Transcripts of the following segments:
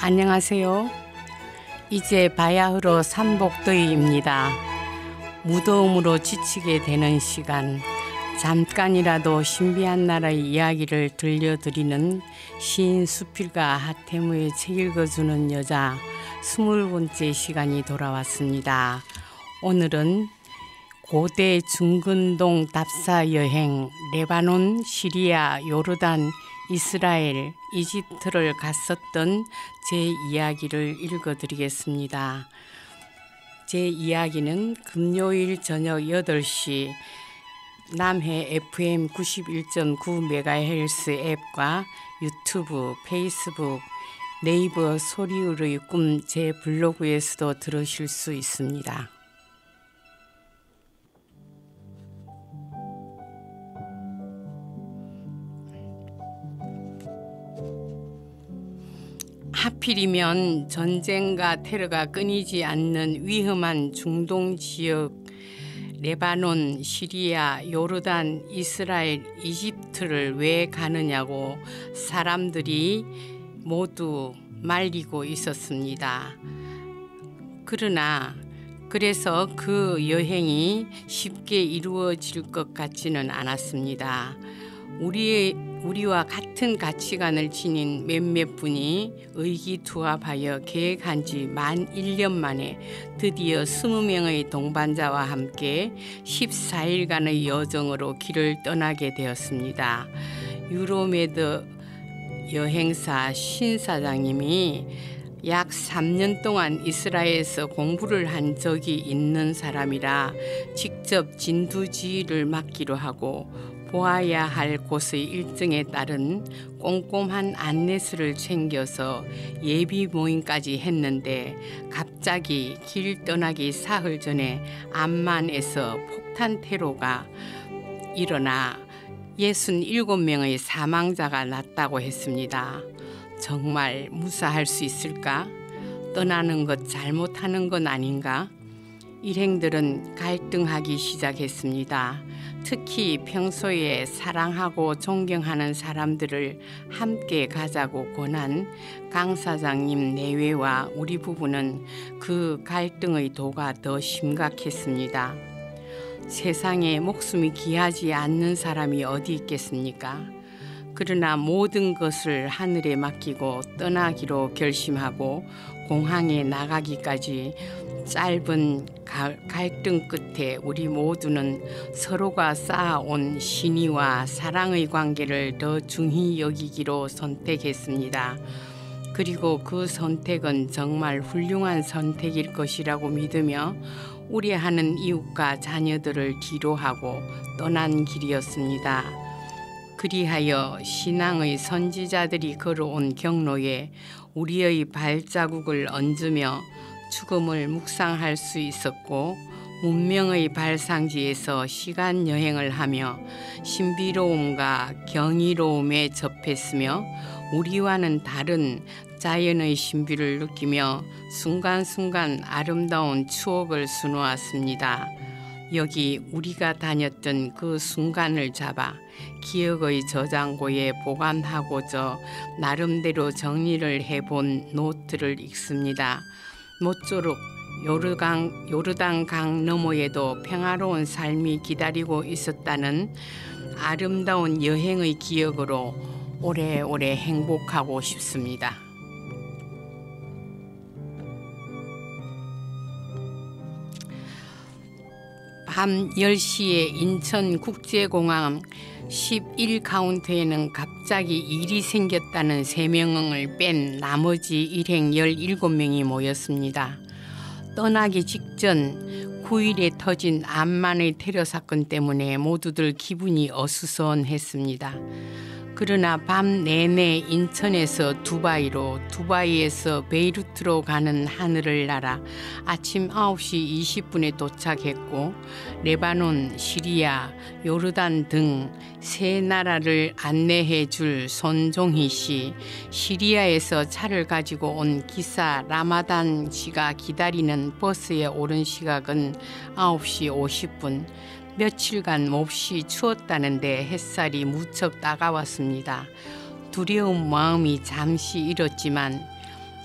안녕하세요. 이제 바야흐로 삼복더위입니다. 무더움으로 지치게 되는 시간, 잠깐이라도 신비한 나라의 이야기를 들려드리는 시인 수필가 하태무의 책 읽어주는 여자 20번째 시간이 돌아왔습니다. 오늘은 고대 중근동 답사 여행, 레바논, 시리아, 요르단, 이스라엘, 이집트를 갔었던 제 이야기를 읽어드리겠습니다. 제 이야기는 금요일 저녁 8시 남해 FM 91.9MHz 앱과 유튜브, 페이스북, 네이버 소리울의 꿈 제 블로그에서도 들으실 수 있습니다. 하필이면 전쟁과 테러가 끊이지 않는 위험한 중동 지역 레바논, 시리아, 요르단, 이스라엘, 이집트를 왜 가느냐고 사람들이 모두 말리고 있었습니다. 그래서 그 여행이 쉽게 이루어질 것 같지는 않았습니다. 우리와 같은 가치관을 지닌 몇몇 분이 의기투합하여 계획한 지 만 1년 만에 드디어 20명의 동반자와 함께 14일간의 여정으로 길을 떠나게 되었습니다. 유로메드 여행사 신 사장님이 약 3년 동안 이스라엘에서 공부를 한 적이 있는 사람이라 직접 진두지휘를 맡기로 하고 보아야 할 곳의 일정에 따른 꼼꼼한 안내서를 챙겨서 예비 모임까지 했는데 갑자기 길 떠나기 사흘 전에 암만에서 폭탄 테러가 일어나 67명의 사망자가 났다고 했습니다. 정말 무사할 수 있을까? 떠나는 것 잘못하는 건 아닌가? 일행들은 갈등하기 시작했습니다. 특히 평소에 사랑하고 존경하는 사람들을 함께 가자고 권한 강 사장님 내외와 우리 부부는 그 갈등의 도가 더 심각했습니다. 세상에 목숨이 귀하지 않는 사람이 어디 있겠습니까? 그러나 모든 것을 하늘에 맡기고 떠나기로 결심하고 공항에 나가기까지 짧은 갈등 끝에 우리 모두는 서로가 쌓아온 신의와 사랑의 관계를 더 중히 여기기로 선택했습니다. 그리고 그 선택은 정말 훌륭한 선택일 것이라고 믿으며 우려하는 이웃과 자녀들을 뒤로하고 떠난 길이었습니다. 그리하여 신앙의 선지자들이 걸어온 경로에 우리의 발자국을 얹으며 죽음을 묵상할 수 있었고 문명의 발상지에서 시간 여행을 하며 신비로움과 경이로움에 접했으며 우리와는 다른 자연의 신비를 느끼며 순간순간 아름다운 추억을 수놓았습니다. 여기 우리가 다녔던 그 순간을 잡아 기억의 저장고에 보관하고자 나름대로 정리를 해본 노트를 읽습니다. 모쪼록 요르단 강 너머에도 평화로운 삶이 기다리고 있었다는 아름다운 여행의 기억으로 오래오래 행복하고 싶습니다. 밤 10시에 인천국제공항 11카운터에는 갑자기 일이 생겼다는 3명을 뺀 나머지 일행 17명이 모였습니다. 떠나기 직전 9일에 터진 암만의 테러 사건 때문에 모두들 기분이 어수선했습니다. 그러나 밤 내내 인천에서 두바이로, 두바이에서 베이루트로 가는 하늘을 날아 아침 9시 20분에 도착했고 레바논, 시리아, 요르단 등 세 나라를 안내해 줄 손종희 씨, 시리아에서 차를 가지고 온 기사 라마단 씨가 기다리는 버스에 오른 시각은 9시 50분. 며칠간 몹시 추웠다는데 햇살이 무척 따가웠습니다. 두려운 마음이 잠시 잃었지만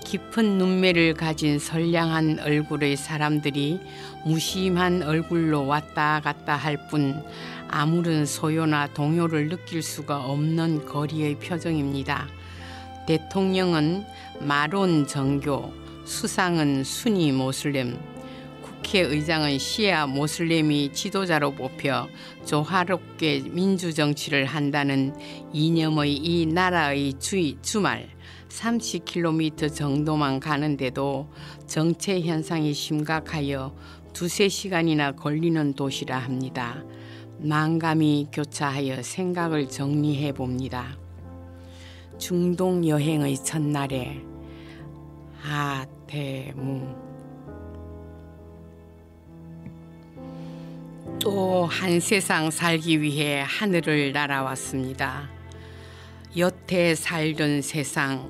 깊은 눈매를 가진 선량한 얼굴의 사람들이 무심한 얼굴로 왔다 갔다 할 뿐 아무런 소요나 동요를 느낄 수가 없는 거리의 표정입니다. 대통령은 마론 정교, 수상은 수니 모슬렘, 국회의장은 시아 모슬렘이 지도자로 뽑혀 조화롭게 민주정치를 한다는 이념의 이 나라의 주말 30km 정도만 가는데도 정체 현상이 심각하여 2~3시간이나 걸리는 도시라 합니다. 만감이 교차하여 생각을 정리해 봅니다. 중동 여행의 첫날에 하태무 또 한 세상 살기 위해 하늘을 날아왔습니다. 여태 살던 세상,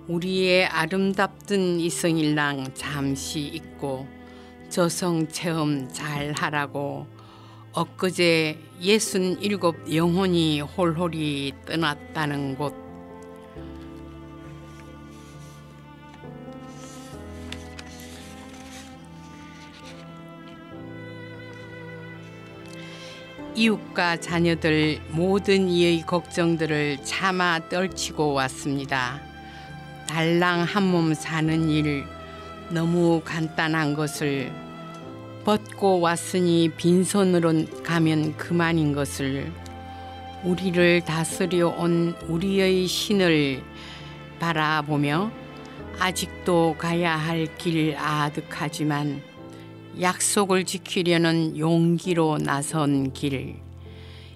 우리의 아름답던 이성일랑 잠시 잊고 저성 체험 잘 하라고 엊그제 67 영혼이 홀홀이 떠났다는 곳. 이웃과 자녀들 모든 이의 걱정들을 참아 떨치고 왔습니다. 달랑 한 몸 사는 일 너무 간단한 것을 벗고 왔으니 빈손으로 가면 그만인 것을 우리를 다스려 온 우리의 신을 바라보며 아직도 가야 할 길 아득하지만 약속을 지키려는 용기로 나선 길,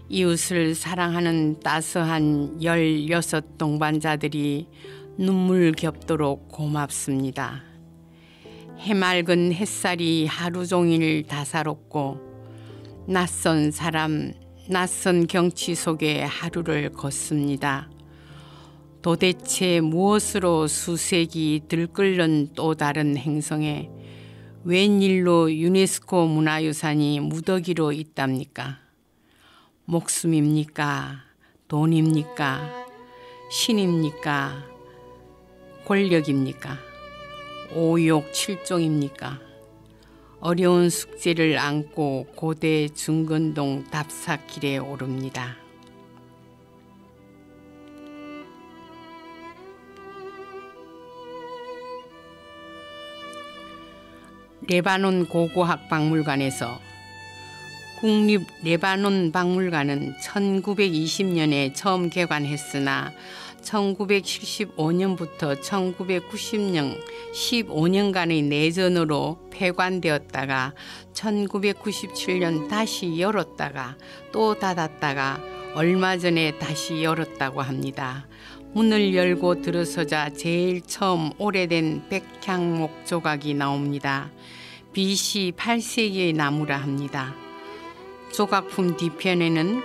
이웃을 사랑하는 따스한 16 동반자들이 눈물 겹도록 고맙습니다. 해맑은 햇살이 하루 종일 다사롭고 낯선 사람, 낯선 경치 속에 하루를 걷습니다. 도대체 무엇으로 수세기 들끓는 또 다른 행성에 웬일로 유네스코 문화유산이 무더기로 있답니까? 목숨입니까? 돈입니까? 신입니까? 권력입니까? 오욕 칠종입니까? 어려운 숙제를 안고 고대 중건동 답사길에 오릅니다. 레바논 고고학 박물관에서 국립 레바논 박물관은 1920년에 처음 개관했으나 1975년부터 1990년 15년간의 내전으로 폐관되었다가 1997년 다시 열었다가 또 닫았다가 얼마 전에 다시 열었다고 합니다. 문을 열고 들어서자 제일 처음 오래된 백향목 조각이 나옵니다. BC 8세기의 나무라 합니다. 조각품 뒤편에는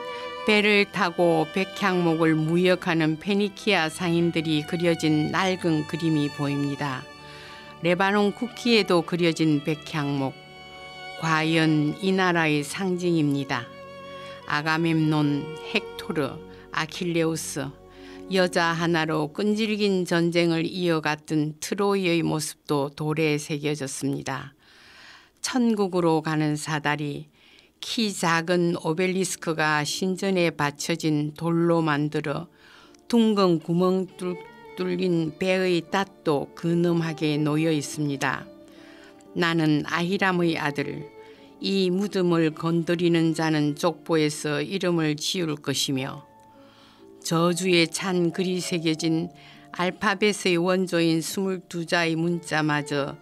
배를 타고 백향목을 무역하는 페니키아 상인들이 그려진 낡은 그림이 보입니다. 레바논 국기에도 그려진 백향목, 과연 이 나라의 상징입니다. 아가멤논, 헥토르, 아킬레우스, 여자 하나로 끈질긴 전쟁을 이어갔던 트로이의 모습도 돌에 새겨졌습니다. 천국으로 가는 사다리, 키 작은 오벨리스크가 신전에 받쳐진 돌로 만들어 둥근 구멍 뚫린 배의 땄도 근엄하게 놓여 있습니다. 나는 아히람의 아들, 이 무덤을 건드리는 자는 족보에서 이름을 지울 것이며 저주에 찬 글이 새겨진 알파벳의 원조인 22자의 문자마저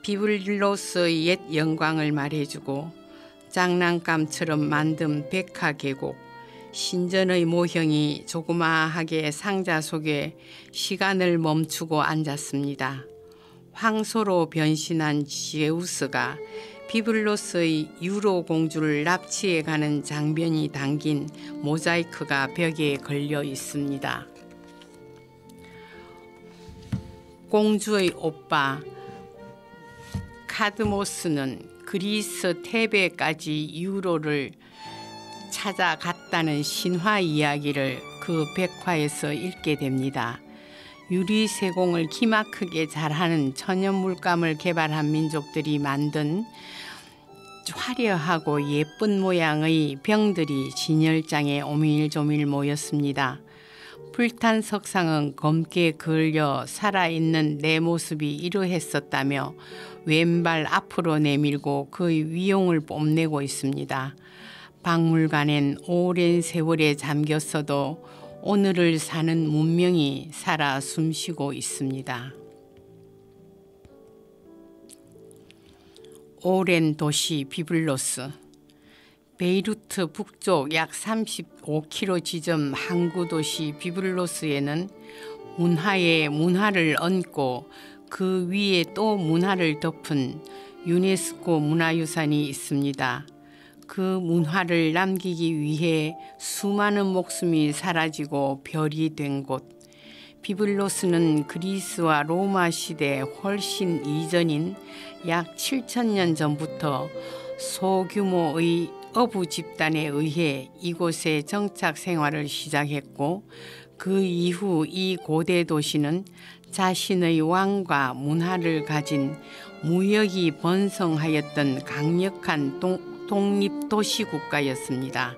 비블로스의 옛 영광을 말해주고 장난감처럼 만든 백화 계곡, 신전의 모형이 조그마하게 상자 속에 시간을 멈추고 앉았습니다. 황소로 변신한 제우스가 비블로스의 유로 공주를 납치해 가는 장면이 담긴 모자이크가 벽에 걸려 있습니다. 공주의 오빠 카드모스는 그리스 테베까지 유로를 찾아갔다는 신화 이야기를 그 백화에서 읽게 됩니다. 유리세공을 기막히게 잘하는 천연물감을 개발한 민족들이 만든 화려하고 예쁜 모양의 병들이 진열장에 오밀조밀 모였습니다. 불탄 석상은 검게 그을려 살아있는 내 모습이 이러했었다며 왼발 앞으로 내밀고 그의 위용을 뽐내고 있습니다. 박물관엔 오랜 세월에 잠겼어도 오늘을 사는 문명이 살아 숨쉬고 있습니다. 오랜 도시 비블로스. 베이루트 북쪽 약 35km 지점 항구 도시 비블로스에는 문화에 문화를 얹고 그 위에 또 문화를 덮은 유네스코 문화유산이 있습니다. 그 문화를 남기기 위해 수많은 목숨이 사라지고 별이 된 곳. 비블로스는 그리스와 로마 시대 훨씬 이전인 약 7,000년 전부터 소규모의 어부 집단에 의해 이곳에 정착 생활을 시작했고 그 이후 이 고대 도시는 자신의 왕과 문화를 가진 무역이 번성하였던 강력한 독립도시 국가였습니다.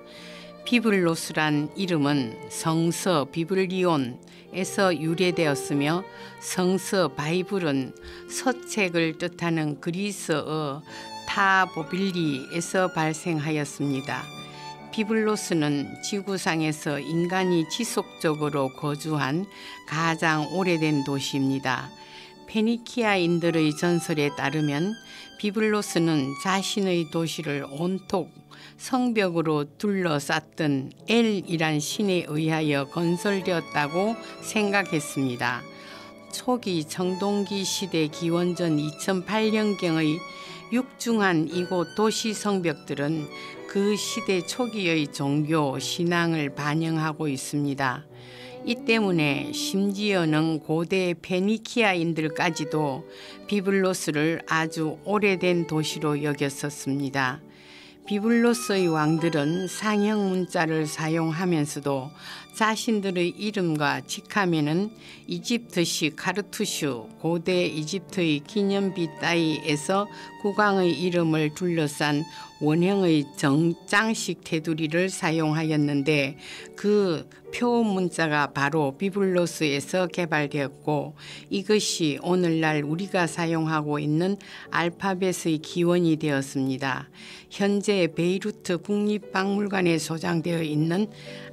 비블로스란 이름은 성서 비블리온에서 유래되었으며 성서 바이블은 서책을 뜻하는 그리스어 타보빌리에서 발생하였습니다. 비블로스는 지구상에서 인간이 지속적으로 거주한 가장 오래된 도시입니다. 페니키아인들의 전설에 따르면 비블로스는 자신의 도시를 온통 성벽으로 둘러쌌던 엘이란 신에 의하여 건설되었다고 생각했습니다. 초기 청동기 시대 기원전 2008년경의 육중한 이곳 도시 성벽들은 그 시대 초기의 종교 신앙을 반영하고 있습니다. 이 때문에 심지어는 고대 페니키아인들까지도 비블로스를 아주 오래된 도시로 여겼었습니다. 비블로스의 왕들은 상형 문자를 사용하면서도 자신들의 이름과 직함에는 이집트식 카르투슈, 고대 이집트의 기념비 따위에서 국왕의 이름을 둘러싼 원형의 정장식 테두리를 사용하였는데 그 표 문자가 바로 비블로스에서 개발되었고 이것이 오늘날 우리가 사용하고 있는 알파벳의 기원이 되었습니다. 현재 베이루트 국립박물관에 소장되어 있는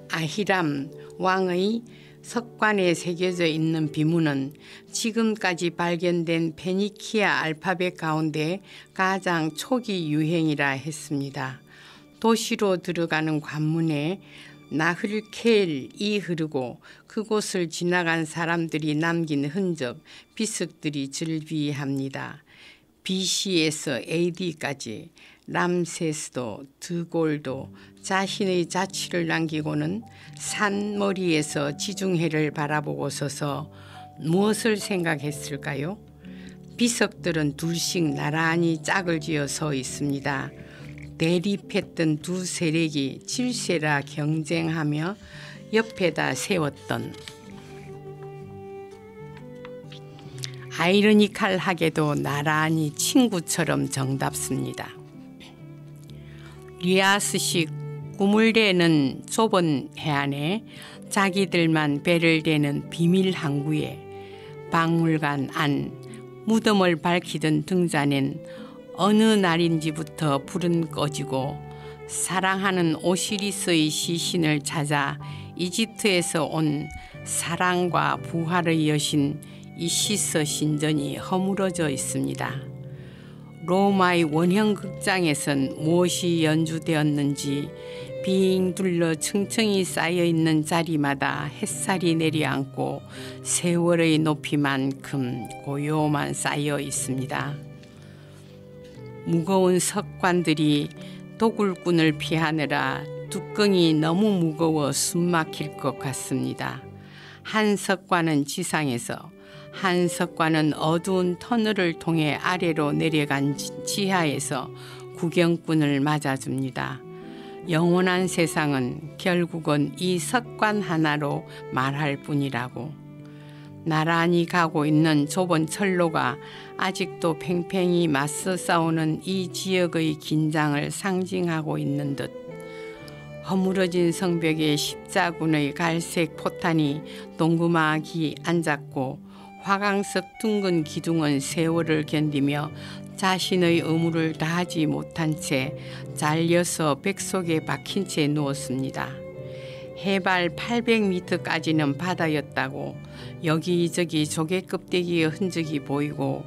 아히람 왕의 석관에 새겨져 있는 비문은 지금까지 발견된 페니키아 알파벳 가운데 가장 초기 유행이라 했습니다. 도시로 들어가는 관문에 나흘켈이 흐르고 그곳을 지나간 사람들이 남긴 흔적, 비석들이 즐비합니다. BC에서 AD까지 람세스도 드골도 자신의 자취를 남기고는 산머리에서 지중해를 바라보고 서서 무엇을 생각했을까요? 비석들은 둘씩 나란히 짝을 지어 서 있습니다. 대립했던 두 세력이 질세라 경쟁하며 옆에다 세웠던 아이러니컬하게도 나란히 친구처럼 정답습니다. 리아스식 구물대는 좁은 해안에 자기들만 배를 대는 비밀 항구에 박물관 안 무덤을 밝히던 등잔엔 어느 날인지부터 불은 꺼지고 사랑하는 오시리스의 시신을 찾아 이집트에서 온 사랑과 부활의 여신 이시스 신전이 허물어져 있습니다. 로마의 원형 극장에선 무엇이 연주되었는지 빙 둘러 층층이 쌓여있는 자리마다 햇살이 내려앉고 세월의 높이만큼 고요만 쌓여 있습니다. 무거운 석관들이 도굴꾼을 피하느라 뚜껑이 너무 무거워 숨막힐 것 같습니다. 한 석관은 지상에서 한 석관은 어두운 터널을 통해 아래로 내려간 지하에서 구경꾼을 맞아줍니다. 영원한 세상은 결국은 이 석관 하나로 말할 뿐이라고. 나란히 가고 있는 좁은 철로가 아직도 팽팽히 맞서 싸우는 이 지역의 긴장을 상징하고 있는 듯, 허물어진 성벽에 십자군의 갈색 포탄이 동그맣게 앉았고 화강석 둥근 기둥은 세월을 견디며 자신의 의무를 다하지 못한 채 잘려서 백 속에 박힌 채 누웠습니다. 해발 800m까지는 바다였다고 여기저기 조개 껍데기의 흔적이 보이고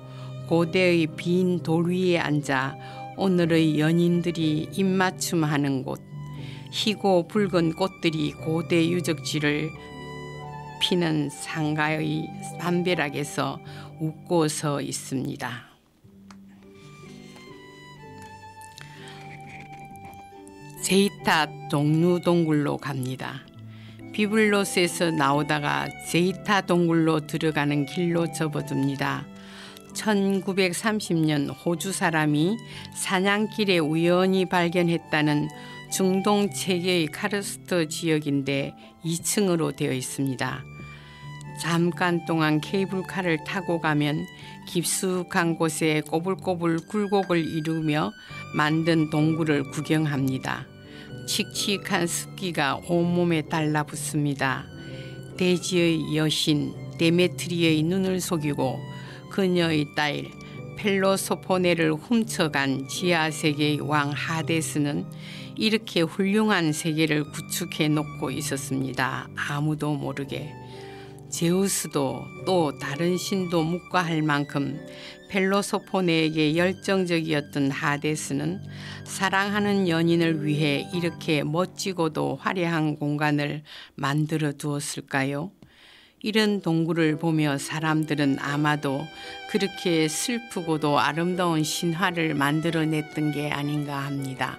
고대의 빈 돌 위에 앉아 오늘의 연인들이 입맞춤하는 곳, 희고 붉은 꽃들이 고대 유적지를 피는 상가의 담벼락에서 웃고 서 있습니다. 제이타 동루동굴로 갑니다. 비블로스에서 나오다가 제이타 동굴로 들어가는 길로 접어듭니다. 1930년 호주 사람이 사냥길에 우연히 발견했다는 중동 체계의 카르스트 지역인데 2층으로 되어 있습니다. 잠깐 동안 케이블카를 타고 가면 깊숙한 곳에 꼬불꼬불 굴곡을 이루며 만든 동굴을 구경합니다. 칙칙한 습기가 온몸에 달라붙습니다. 대지의 여신 데메트리의 눈을 속이고 그녀의 딸 펠로소포네를 훔쳐간 지하세계의 왕 하데스는 이렇게 훌륭한 세계를 구축해 놓고 있었습니다. 아무도 모르게. 제우스도 또 다른 신도 묵과할 만큼 펠로소포네에게 열정적이었던 하데스는 사랑하는 연인을 위해 이렇게 멋지고도 화려한 공간을 만들어 두었을까요? 이런 동굴을 보며 사람들은 아마도 그렇게 슬프고도 아름다운 신화를 만들어냈던 게 아닌가 합니다.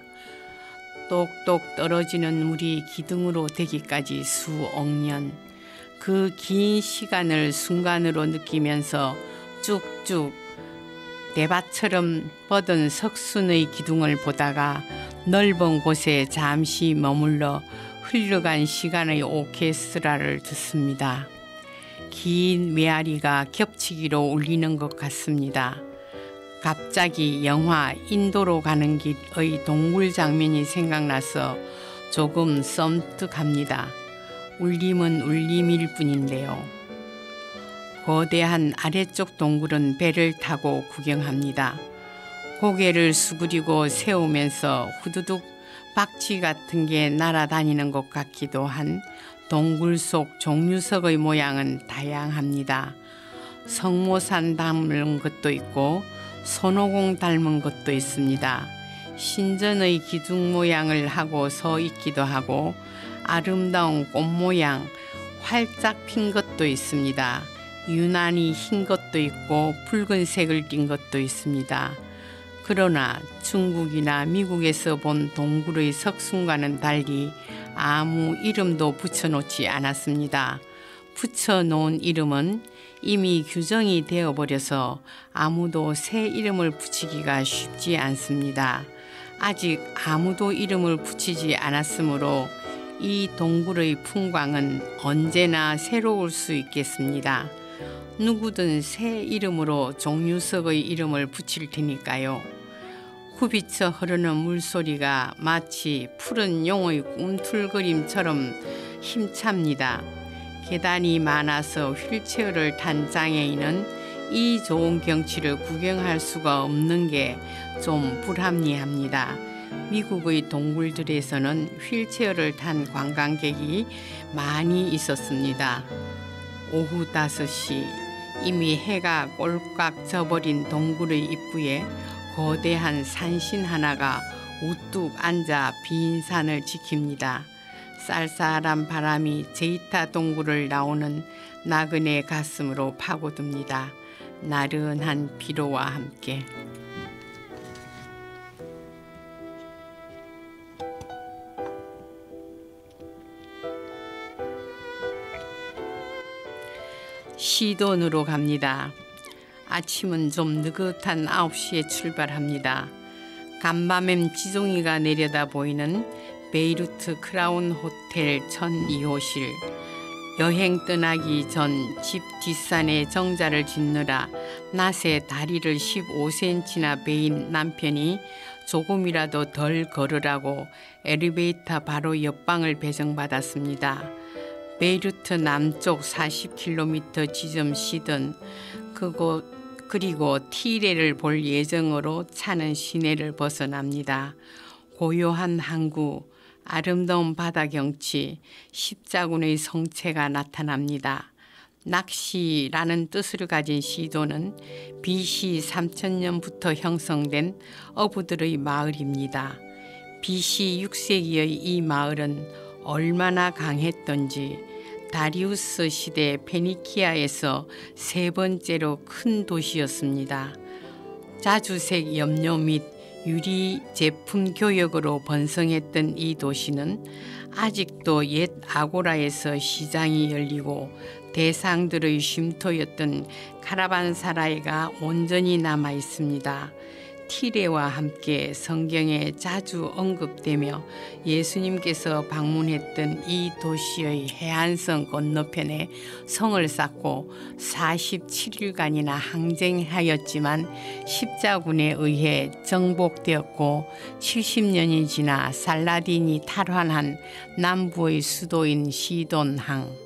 똑똑 떨어지는 물이 기둥으로 되기까지 수억 년, 그 긴 시간을 순간으로 느끼면서 쭉쭉 대밭처럼 뻗은 석순의 기둥을 보다가 넓은 곳에 잠시 머물러 흘러간 시간의 오케스트라를 듣습니다. 긴 메아리가 겹치기로 울리는 것 같습니다. 갑자기 영화 인도로 가는 길의 동굴 장면이 생각나서 조금 썸뜩합니다. 울림은 울림일 뿐인데요. 거대한 아래쪽 동굴은 배를 타고 구경합니다. 고개를 수그리고 세우면서 후두둑 박쥐 같은 게 날아다니는 것 같기도 한 동굴 속 종류석의 모양은 다양합니다. 성모산 닮은 것도 있고 손오공 닮은 것도 있습니다. 신전의 기둥 모양을 하고 서 있기도 하고 아름다운 꽃 모양 활짝 핀 것도 있습니다. 유난히 흰 것도 있고 붉은색을 띤 것도 있습니다. 그러나 중국이나 미국에서 본 동굴의 석순과는 달리 아무 이름도 붙여놓지 않았습니다. 붙여놓은 이름은 이미 규정이 되어버려서 아무도 새 이름을 붙이기가 쉽지 않습니다. 아직 아무도 이름을 붙이지 않았으므로 이 동굴의 풍광은 언제나 새로울 수 있겠습니다. 누구든 새 이름으로 종류석의 이름을 붙일 테니까요. 굽이쳐 흐르는 물소리가 마치 푸른 용의 꿈틀거림처럼 힘찹니다. 계단이 많아서 휠체어를 탄 장애인은 이 좋은 경치를 구경할 수가 없는 게 좀 불합리합니다. 미국의 동굴들에서는 휠체어를 탄 관광객이 많이 있었습니다. 오후 5시 이미 해가 꼴깍 져버린 동굴의 입구에 거대한 산신 하나가 우뚝 앉아 빈 산을 지킵니다. 쌀쌀한 바람이 제이타 동굴을 나오는 나그네 가슴으로 파고듭니다. 나른한 비로와 함께. 시돈으로 갑니다. 아침은 좀 느긋한 9시에 출발합니다. 간밤엔 지종이가 내려다 보이는 베이루트 크라운 호텔 전 2호실, 여행 떠나기 전 집 뒷산에 정자를 짓느라 낫에 다리를 15cm나 베인 남편이 조금이라도 덜 걸으라고 엘리베이터 바로 옆방을 배정받았습니다. 베이루트 남쪽 40km 지점 시든 그곳 그리고 티레를 볼 예정으로 차는 시내를 벗어납니다. 고요한 항구, 아름다운 바다 경치, 십자군의 성체가 나타납니다. 낚시라는 뜻을 가진 시도는 BC 3000년부터 형성된 어부들의 마을입니다. BC 6세기의 이 마을은 얼마나 강했던지 다리우스 시대 페니키아에서 세 번째로 큰 도시였습니다. 자주색 염료 및 유리 제품 교역으로 번성했던 이 도시는 아직도 옛 아고라에서 시장이 열리고 대상들의 쉼터였던 카라반사라이가 온전히 남아 있습니다. 티레와 함께 성경에 자주 언급되며 예수님께서 방문했던 이 도시의 해안선 건너편에 성을 쌓고 47일간이나 항쟁하였지만 십자군에 의해 정복되었고 70년이 지나 살라딘이 탈환한 남부의 수도인 시돈항.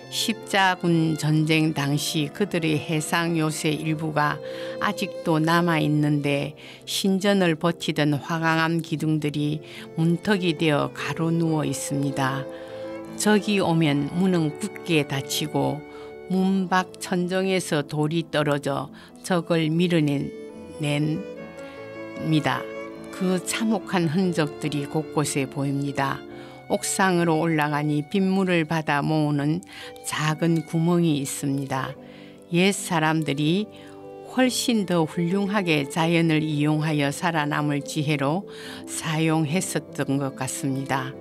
십자군 전쟁 당시 그들의 해상 요새 일부가 아직도 남아있는데 신전을 버티던 화강암 기둥들이 문턱이 되어 가로누워 있습니다. 적이 오면 문은 굳게 닫히고 문 밖 천정에서 돌이 떨어져 적을 밀어냅니다. 그 참혹한 흔적들이 곳곳에 보입니다. 옥상으로 올라가니 빗물을 받아 모으는 작은 구멍이 있습니다. 옛 사람들이 훨씬 더 훌륭하게 자연을 이용하여 살아남을 지혜로 사용했었던 것 같습니다.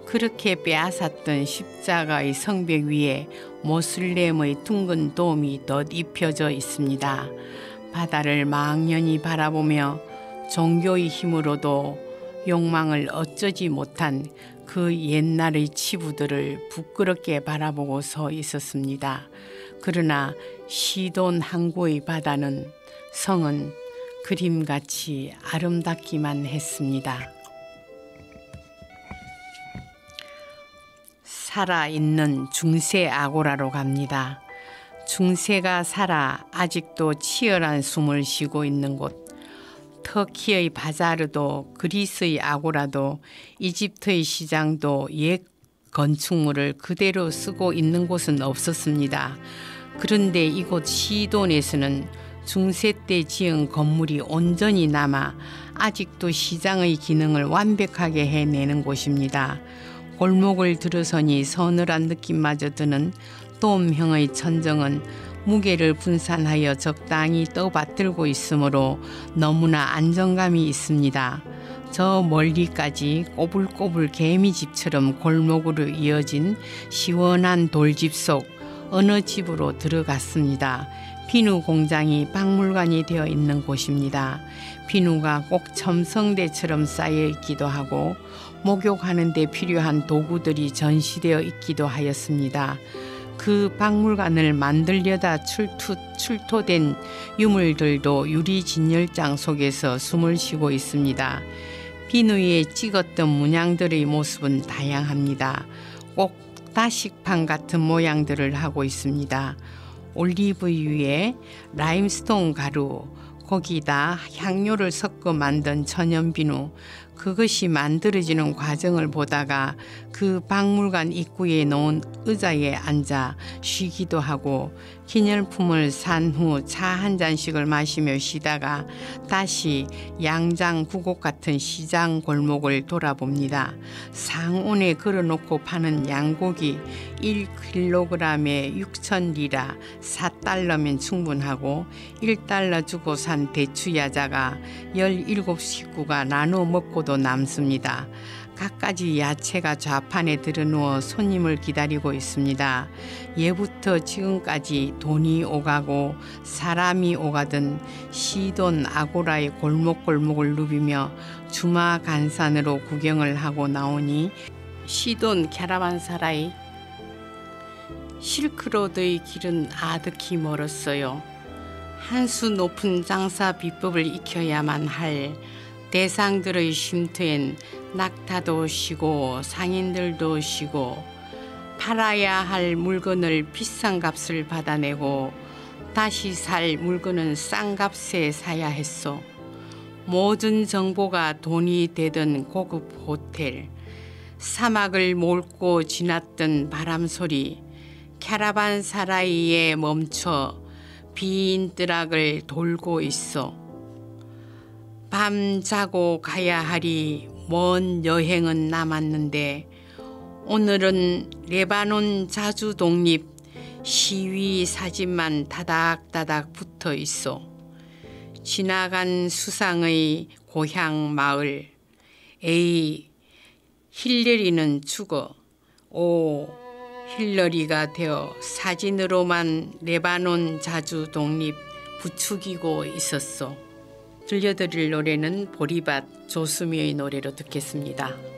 그렇게 빼앗았던 십자가의 성벽 위에 모슬렘의 둥근 돔이 덧입혀져 있습니다. 바다를 망연히 바라보며 종교의 힘으로도 욕망을 어쩌지 못한 그 옛날의 치부들을 부끄럽게 바라보고 서 있었습니다. 그러나 시돈 항구의 바다는 성은 그림같이 아름답기만 했습니다. 살아있는 중세 아고라로 갑니다. 중세가 살아 아직도 치열한 숨을 쉬고 있는 곳. 터키의 바자르도 그리스의 아고라도 이집트의 시장도 옛 건축물을 그대로 쓰고 있는 곳은 없었습니다. 그런데 이곳 시돈에서는 중세 때 지은 건물이 온전히 남아 아직도 시장의 기능을 완벽하게 해내는 곳입니다. 골목을 들어서니 서늘한 느낌마저 드는 돔형의 천정은 무게를 분산하여 적당히 떠받들고 있으므로 너무나 안정감이 있습니다. 저 멀리까지 꼬불꼬불 개미집처럼 골목으로 이어진 시원한 돌집 속 어느 집으로 들어갔습니다. 비누 공장이 박물관이 되어 있는 곳입니다. 비누가 꼭 첨성대처럼 쌓여 있기도 하고 목욕하는 데 필요한 도구들이 전시되어 있기도 하였습니다. 그 박물관을 만들려다 출토된 유물들도 유리 진열장 속에서 숨을 쉬고 있습니다. 비누에 찍었던 문양들의 모습은 다양합니다. 꼭 다식판 같은 모양들을 하고 있습니다. 올리브유에 라임스톤 가루, 거기다 향료를 섞어 만든 천연비누, 그것이 만들어지는 과정을 보다가 그 박물관 입구에 놓은 의자에 앉아 쉬기도 하고 기념품을 산 후 차 한 잔씩을 마시며 쉬다가 다시 양장 구곡 같은 시장 골목을 돌아봅니다. 상온에 걸어놓고 파는 양고기 1kg에 6,000리라 4달러면 충분하고 1달러 주고 산 대추야자가 17식구가 나눠 먹고도 남습니다. 갖가지 야채가 좌판에 들어누워 손님을 기다리고 있습니다. 예부터 지금까지 돈이 오가고 사람이 오가던 시돈 아고라의 골목골목을 누비며 주마간산으로 구경을 하고 나오니 시돈 캐러반사라이 실크로드의 길은 아득히 멀었어요. 한 수 높은 장사 비법을 익혀야만 할 대상들의 쉼터엔 낙타도 쉬고 상인들도 쉬고 팔아야 할 물건을 비싼 값을 받아내고 다시 살 물건은 싼 값에 사야 했소. 모든 정보가 돈이 되던 고급 호텔, 사막을 몰고 지났던 바람소리, 캐러반 사라이에 멈춰 빈 트럭을 돌고 있어. 밤 자고 가야 하리 먼 여행은 남았는데 오늘은 레바논 자주 독립 시위 사진만 다닥다닥 붙어 있어. 지나간 수상의 고향 마을. 에이, 힐러리는 죽어. 오, 힐러리가 되어 사진으로만 레바논 자주 독립 부추기고 있었어. 들려드릴 노래는 보리밭 조수미의 노래로 듣겠습니다.